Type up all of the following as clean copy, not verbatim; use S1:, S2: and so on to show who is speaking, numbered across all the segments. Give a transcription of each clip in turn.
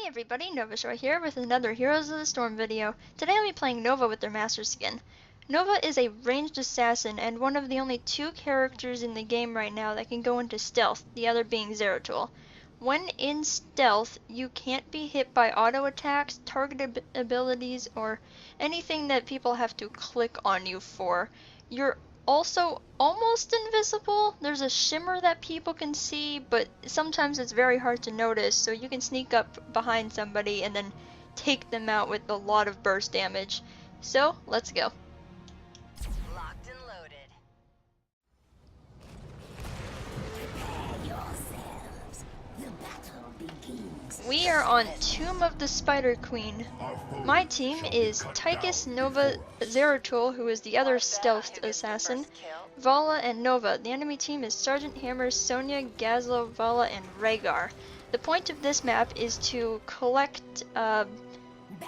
S1: Hey everybody, Novashoi here with another Heroes of the Storm video. Today I'll be playing Nova with their master skin. Nova is a ranged assassin and one of the only two characters in the game right now that can go into stealth, the other being Zeratul. When in stealth, you can't be hit by auto attacks, target abilities, or anything that people have to click on you for. You're also almost invisible. There's a shimmer that people can see, but sometimes it's very hard to notice, so you can sneak up behind somebody and then take them out with a lot of burst damage. So, let's go.
S2: Locked and loaded.
S1: We are on Tomb of the Spider Queen. My team is Tychus, Nova, Zeratul, who is the other stealth assassin, Vala, and Nova. The enemy team is Sergeant Hammer, Sonya, Gazlo, Vala, and Rhaegar. The point of this map is to collect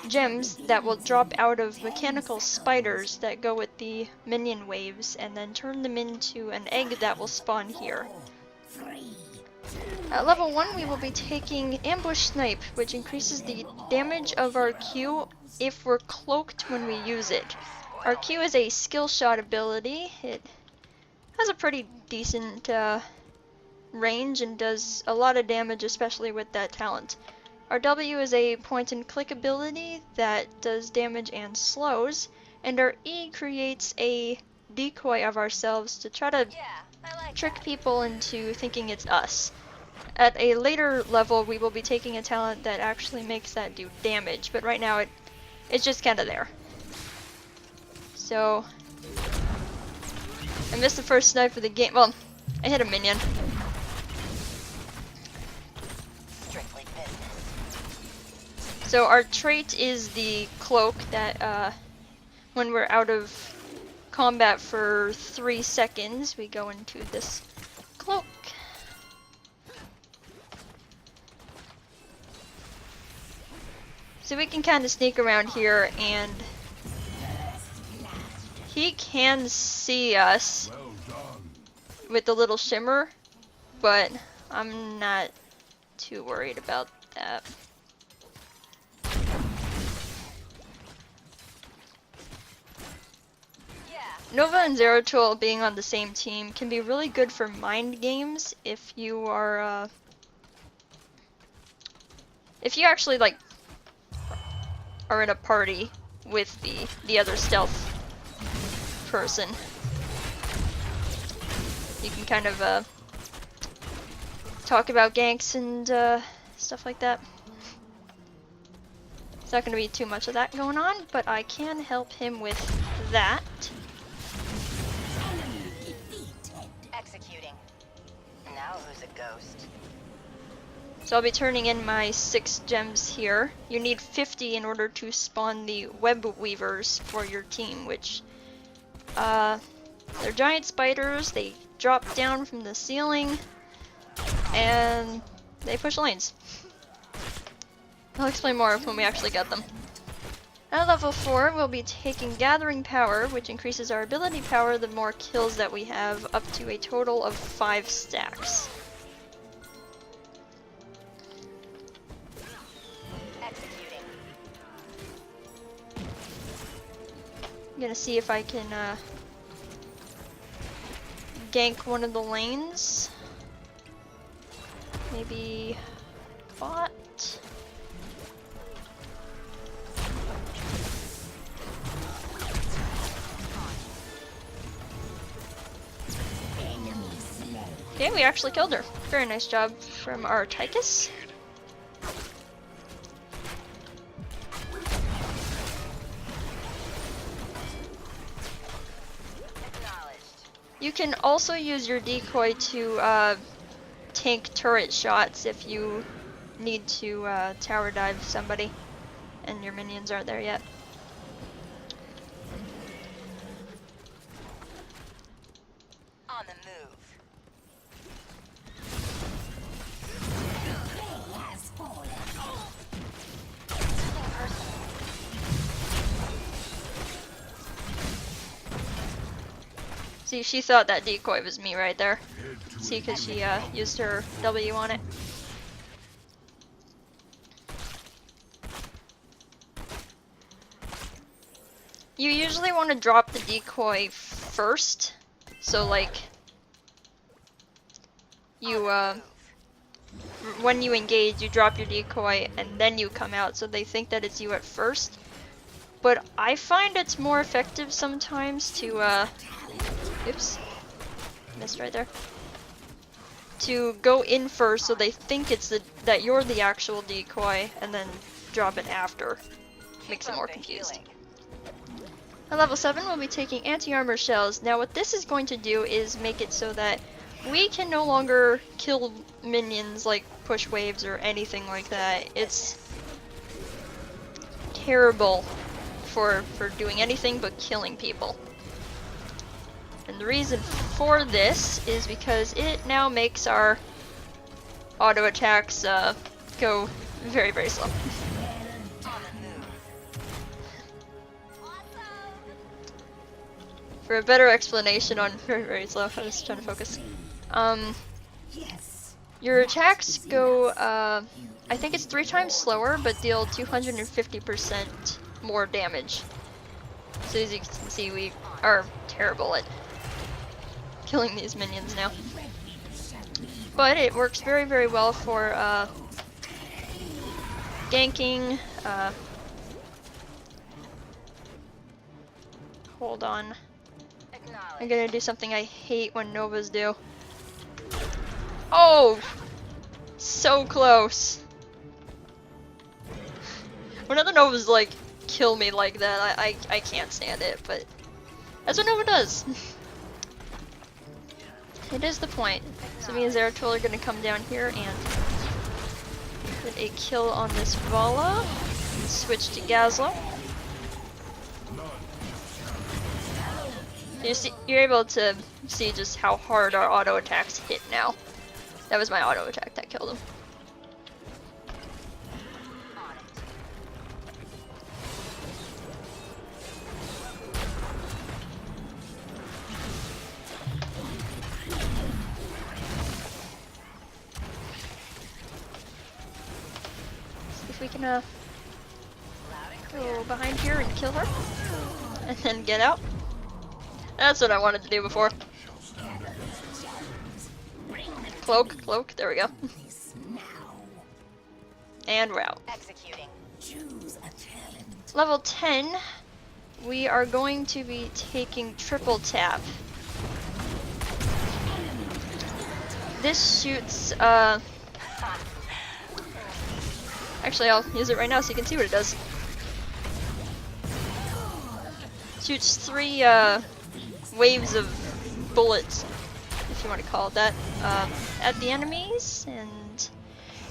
S1: gems that will drop out of mechanical spiders that go with the minion waves, and then turn them into an egg that will spawn here. At level 1 we will be taking Ambush Snipe, which increases the damage of our Q if we're cloaked when we use it. Our Q is a skill shot ability. It has a pretty decent range and does a lot of damage, especially with that talent. Our W is a point and click ability that does damage and slows, and our E creates a decoy of ourselves to try to trick people into thinking it's us. At a later level, we will be taking a talent that actually makes that do damage, but right now it's just kind of there. So, I missed the first snipe of the game. Well, I hit a minion.
S2: Strictly business.
S1: So our trait is the cloak that when we're out of combat for 3 seconds, we go into this cloak. So we can kind of sneak around here, and he can see us with the little shimmer, but I'm not too worried about that. Nova and Zeratul being on the same team can be really good for mind games if you are, if you actually like are in a party with the other stealth person. You can kind of talk about ganks and stuff like that. It's not going to be too much of that going on, but I can help him with that.
S2: Executing. Now who's a ghost?
S1: So I'll be turning in my 6 gems here. You need 50 in order to spawn the web weavers for your team, which they're giant spiders. They drop down from the ceiling and they push lanes. I'll explain more when we actually get them. At level 4 we'll be taking Gathering Power, which increases our ability power the more kills that we have, up to a total of 5 stacks. I'm gonna see if I can gank one of the lanes. Maybe bot. Okay, we actually killed her. Very nice job from our Tychus. You can also use your decoy to tank turret shots if you need to tower dive somebody and your minions aren't there yet.
S2: On the move.
S1: See, she thought that decoy was me right there. See, because she used her W on it. You usually want to drop the decoy first, so like you when you engage, you drop your decoy and then you come out, so they think that it's you at first. But I find it's more effective sometimes to oops, missed right there. To go in first, so they think it's that you're the actual decoy, and then drop it after. Makes them more confused. At level 7, we'll be taking anti-armor shells. Now what this is going to do is make it so that we can no longer kill minions like push waves or anything like that. It's terrible for doing anything but killing people. And the reason for this is because it now makes our auto attacks go very, very slow. For a better explanation on very, very slow, I was trying to focus. Your attacks go, I think it's 3 times slower, but deal 250% more damage. So as you can see, we are terrible at killing these minions now. But it works very, very well for ganking. Hold on. I'm gonna do something I hate when Novas do. Oh! So close. When other Novas like kill me like that, I can't stand it, but that's what Nova does. It is the point. So me and Zeratul are gonna come down here and get a kill on this Vala. Switch to Gazlo. You're able to see just how hard our auto attacks hit now. That was my auto attack that killed him. See if we can go behind here and kill her, and then get out. That's what I wanted to do before. Cloak, cloak, there we go. And we're out. Level 10, we are going to be taking triple tap. This shoots, actually I'll use it right now so you can see what it does. Shoots 3, waves of bullets, if you want to call it that, at the enemies, and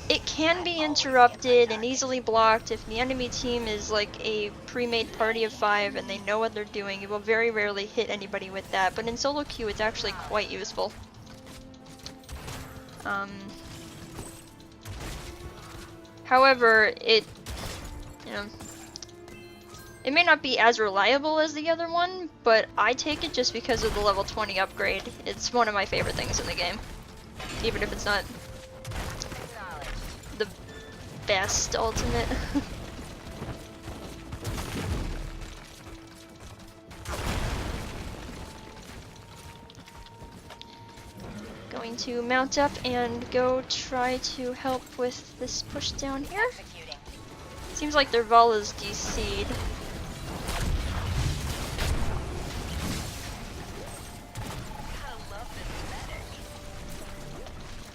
S1: it can be interrupted and easily blocked if the enemy team is like a pre-made party of 5 and they know what they're doing. It will very rarely hit anybody with that, but in solo queue it's actually quite useful. However, it may not be as reliable as the other one, but I take it just because of the level 20 upgrade. It's one of my favorite things in the game, even if it's not the best ultimate. Going to mount up and go try to help with this push down here. Seems like their Vala's DC'd.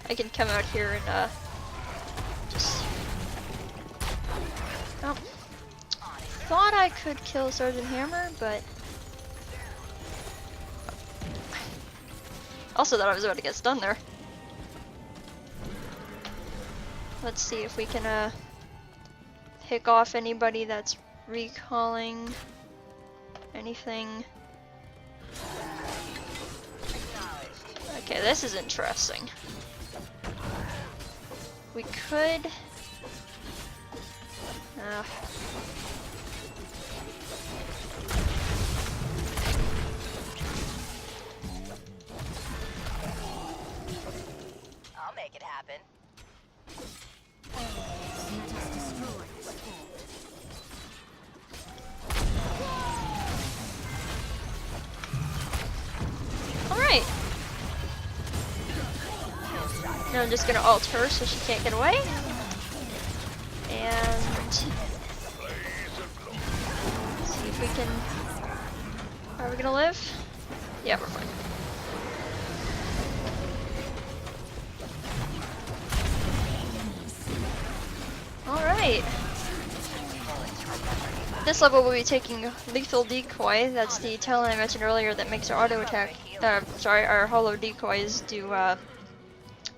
S1: I can come out here and just... Oh. Thought I could kill Sergeant Hammer, but... Also thought I was about to get stunned there. Let's see if we can pick off anybody that's recalling anything. Okay, this is interesting. We could...
S2: I'll make it happen.
S1: Now I'm just gonna ult her so she can't get away. And let's see if we can. Are we gonna live? Yeah, we're fine. Alright. This level we'll be taking Lethal Decoy. That's the talent I mentioned earlier that makes our auto attack. Our hollow decoys do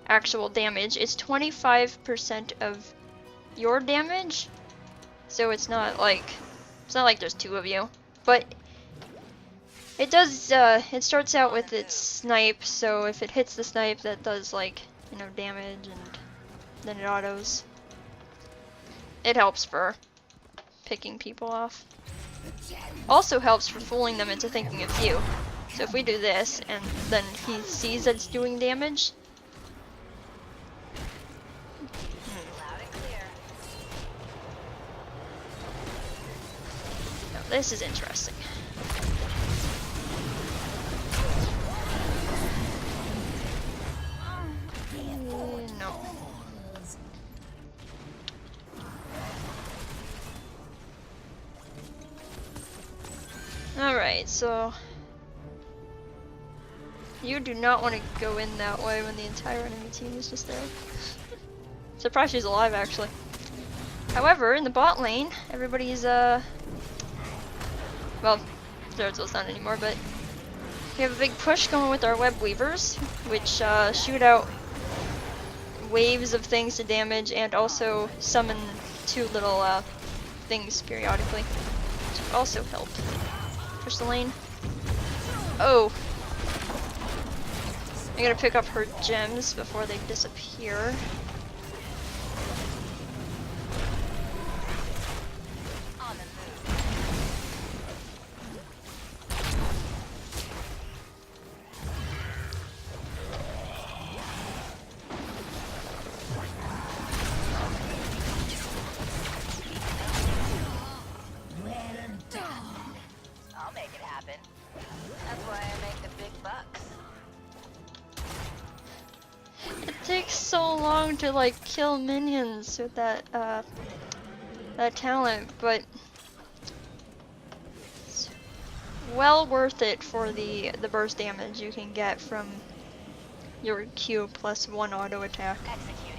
S1: actual damage. It's 25% of your damage, so it's not like there's two of you. But it does. It starts out with its snipe, so if it hits the snipe, that does damage, and then it autos. It helps for picking people off. Also helps for fooling them into thinking it's you. So if we do this and then he sees that it's doing damage.
S2: Loud and clear.
S1: Now this is interesting. No. Alright, so you do not want to go in that way when the entire enemy team is just there. Surprised she's alive, actually. However, in the bot lane, everybody's well, Zerzo's not anymore, but we have a big push going with our web weavers, which shoot out waves of things to damage and also summon two little things periodically, which also help. Push the lane. Oh! I gotta pick up her gems before they disappear.
S2: On the move. I'll make it happen. That's why I make the big bucks.
S1: It takes so long to kill minions with that that talent, but it's well worth it for the burst damage you can get from your Q plus 1 auto attack.
S2: Executing.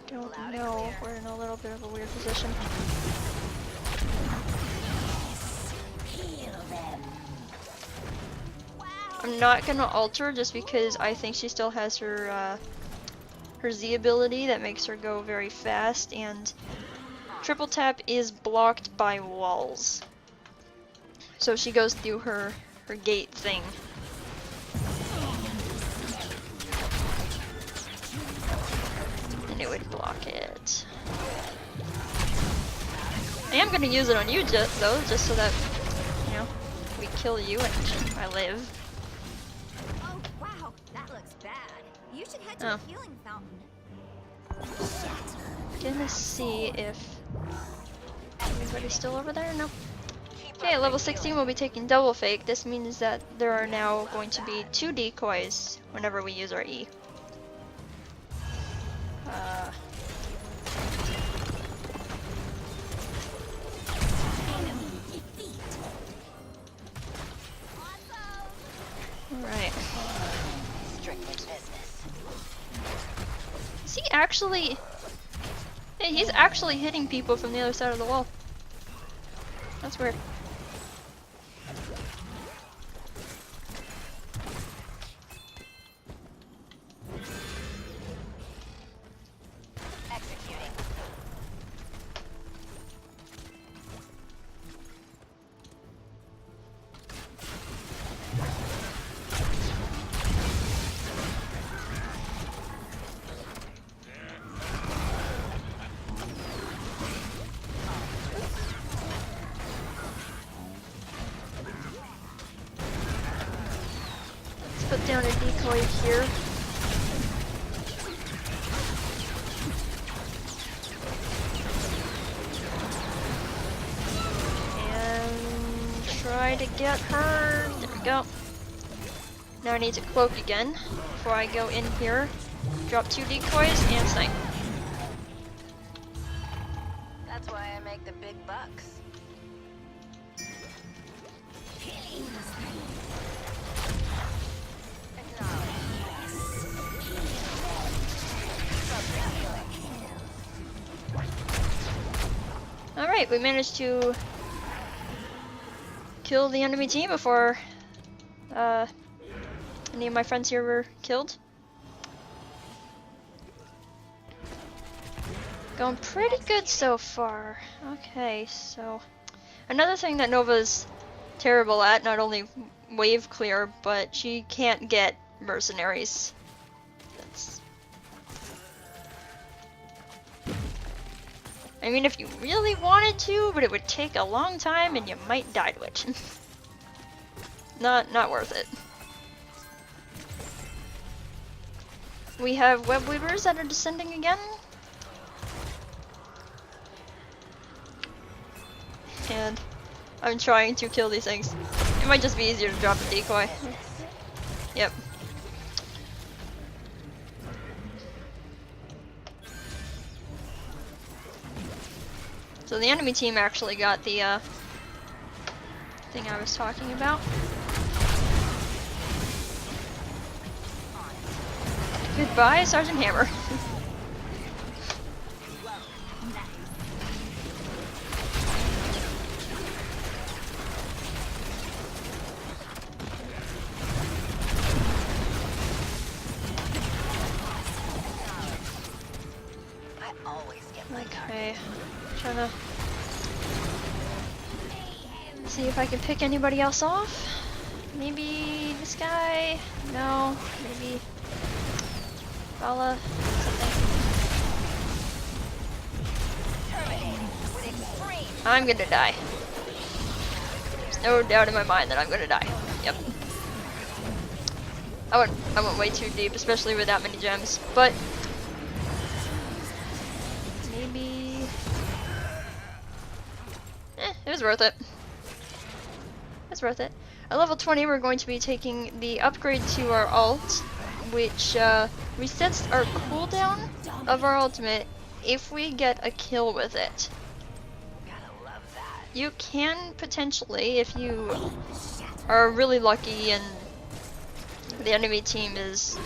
S1: Don't know, we're in a little bit of a weird position. I'm not gonna alter just because I think she still has her her Z ability that makes her go very fast, and triple tap is blocked by walls. So she goes through her gate thing. And it would block it. I am gonna use it on you though, just so that, we kill you and I live.
S3: Oh, wow, that looks bad. You should head to a healing fountain.
S1: Gonna see if anybody's still over there. No. Okay, level 16 we'll be taking double fake. This means that there are now going to be 2 decoys whenever we use our E. Alright.
S2: Strictly business.
S1: Is he actually... Hey, he's actually hitting people from the other side of the wall. That's weird.
S2: Executing.
S1: Let's put down a decoy here. try to get her. There we go. Now I need to cloak again before I go in here. Drop 2 decoys and snipe.
S2: That's why I make the big bucks.
S1: Alright, we managed to kill the enemy team before any of my friends here were killed. Going pretty good so far. Okay, so another thing that Nova's terrible at, not only wave clear, but she can't get mercenaries. That's... I mean, if you really wanted to, but it would take a long time and you might die to it. Not worth it. We have web weavers that are descending again. And I'm trying to kill these things. It might just be easier to drop a decoy. Yep. So the enemy team actually got the thing I was talking about. Goodbye, Sergeant Hammer. Okay, trying to see if I can pick anybody else off. Maybe this guy? No, maybe Bala, something. I'm gonna die. There's no doubt in my mind that I'm gonna die. Yep. I went way too deep, especially with that many gems, but maybe it was worth it. It's worth it. At level 20, we're going to be taking the upgrade to our ult, which resets our cooldown of our ultimate if we get a kill with it. You can potentially, if you are really lucky and the enemy team is,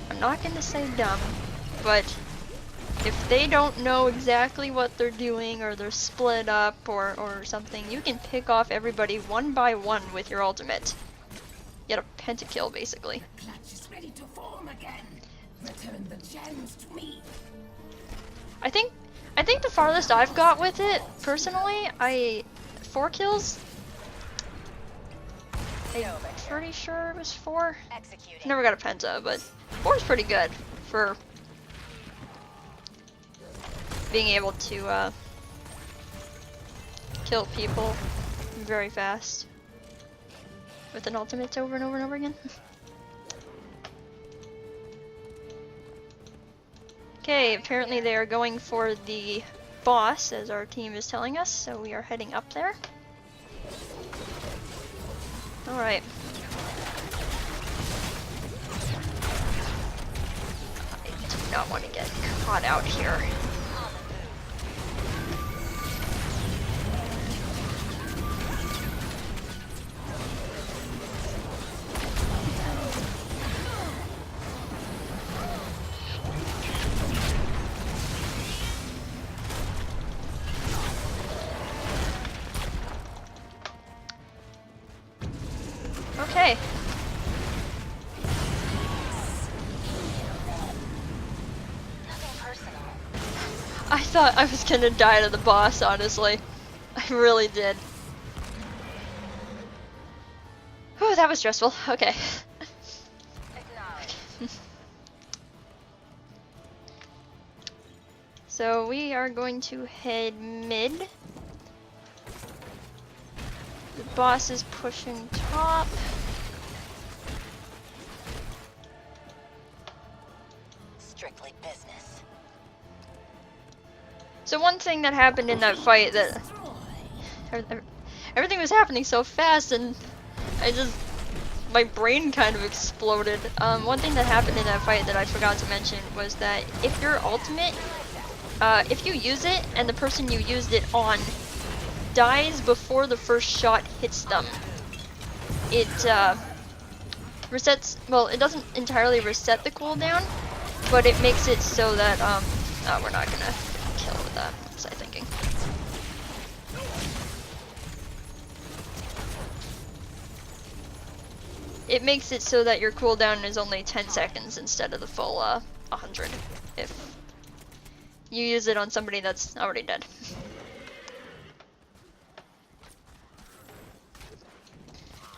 S1: I'm not going to say dumb, but if they don't know exactly what they're doing, or they're split up or something, you can pick off everybody one by one with your ultimate. You get a pentakill, basically.
S4: The clutch is ready to form again. Return the gems to me.
S1: I think the farthest I've got with it, personally, 4 kills. I'm pretty sure it was 4. Never got a penta, but 4 is pretty good for being able to kill people very fast with an ultimate over and over and over again. Okay, apparently they are going for the boss, as our team is telling us, so we are heading up there. Alright. I do not want to get caught out here. Okay. I thought I was gonna die to the boss, honestly. I really did. Whew, that was stressful. Okay. So we are going to head mid. The boss is pushing top.
S2: Strictly business.
S1: So one thing that happened in that fight that everything was happening so fast, and my brain kind of exploded. One thing that happened in that fight that I forgot to mention was that if your ultimate, if you use it and the person you used it on dies before the first shot hits them, it resets, well, it doesn't entirely reset the cooldown, but it makes it so that, oh, we're not gonna kill with that, what was I thinking? It makes it so that your cooldown is only 10 seconds instead of the full 100 if you use it on somebody that's already dead.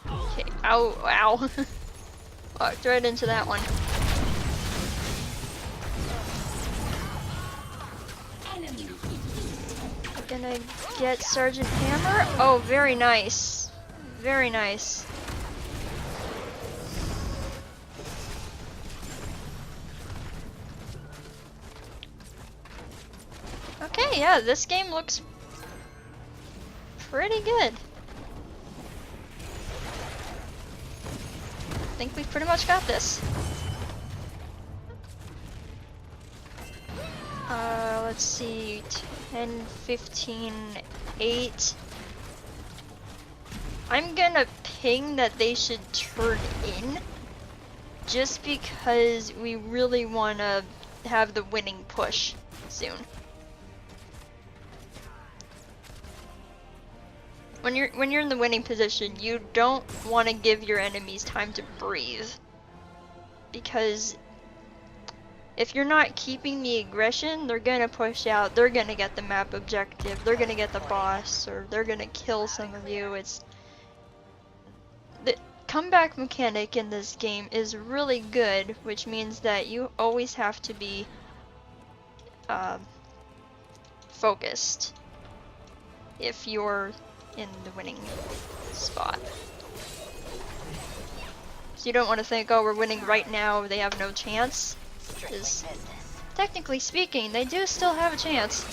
S1: Okay, ow, ow. Walked right into that one. Gonna get Sergeant Hammer. Oh, very nice. Very nice. Okay, yeah, this game looks pretty good. I think we've pretty much got this. Let's see, 10, 15, 8. I'm gonna ping that they should turn in, just because we really wanna have the winning push soon. When you're in the winning position, you don't want to give your enemies time to breathe, because if you're not keeping the aggression, they're gonna push out, they're gonna get the map objective, they're gonna get the boss, or they're gonna kill some of you. It's the comeback mechanic in this game is really good, which means that you always have to be focused if you're in the winning spot. So you don't want to think, oh, we're winning right now, they have no chance. Because technically speaking, they do still have a chance.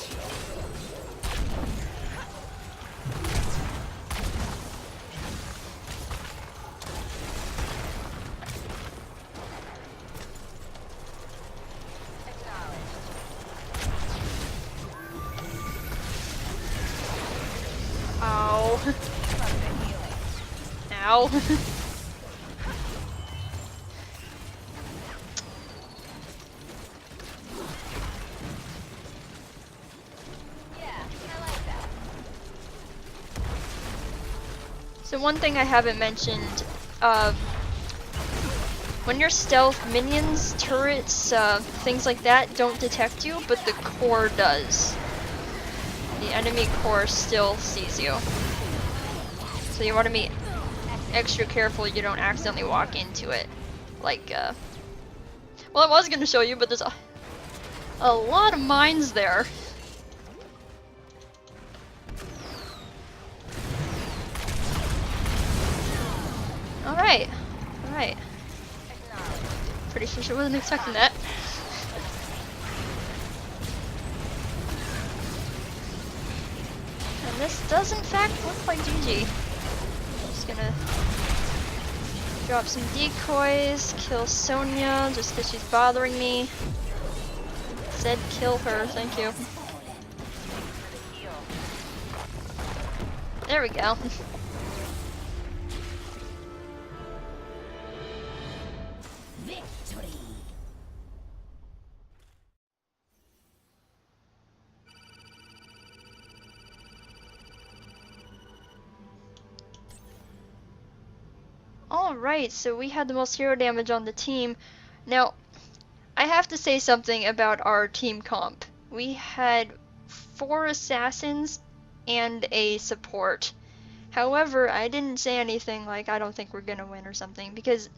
S1: Ow. Ow. So one thing I haven't mentioned, when you're stealth, minions, turrets, things like that don't detect you, but the core does. The enemy core still sees you. So you want to be extra careful you don't accidentally walk into it. Like, well, I was going to show you, but there's a lot of mines there. Alright, alright. Pretty sure she wasn't expecting that. And this does in fact look like GG. Just gonna drop some decoys, kill Sonya just because she's bothering me. Said kill her, thank you. There we go.
S4: Victory.
S1: Alright, so we had the most hero damage on the team. Now, I have to say something about our team comp. We had 4 assassins and a support. However, I didn't say anything like, I don't think we're gonna win or something, because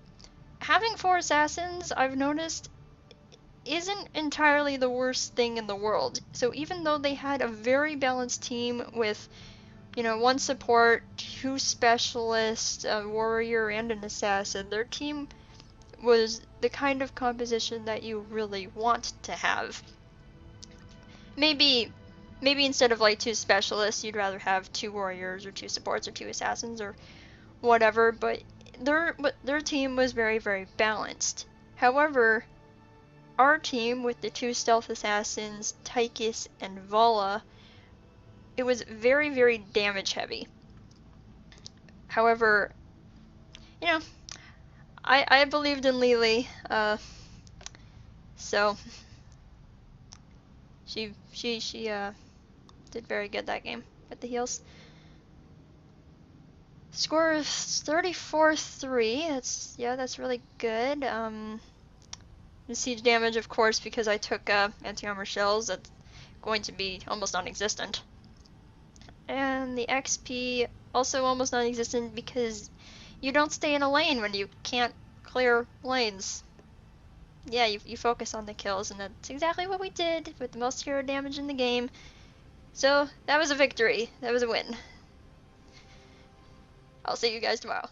S1: having 4 assassins, I've noticed, isn't entirely the worst thing in the world. So even though they had a very balanced team with, you know, 1 support, 2 specialists, a warrior, and an assassin, their team was the kind of composition that you really want to have. Maybe maybe instead of like 2 specialists, you'd rather have 2 warriors or 2 supports or 2 assassins or whatever, but their team was very, very balanced. However, our team with the 2 stealth assassins, Tychus and Vala, it was very, very damage heavy. However, you know, I believed in Lily, so she did very good that game with the heals. Score of 34-3. That's really good. The siege damage, of course, because I took anti-armor shells, that's going to be almost non-existent. And the XP also almost non-existent because you don't stay in a lane when you can't clear lanes. Yeah, you focus on the kills, and that's exactly what we did with the most hero damage in the game. So that was a victory. That was a win. I'll see you guys tomorrow.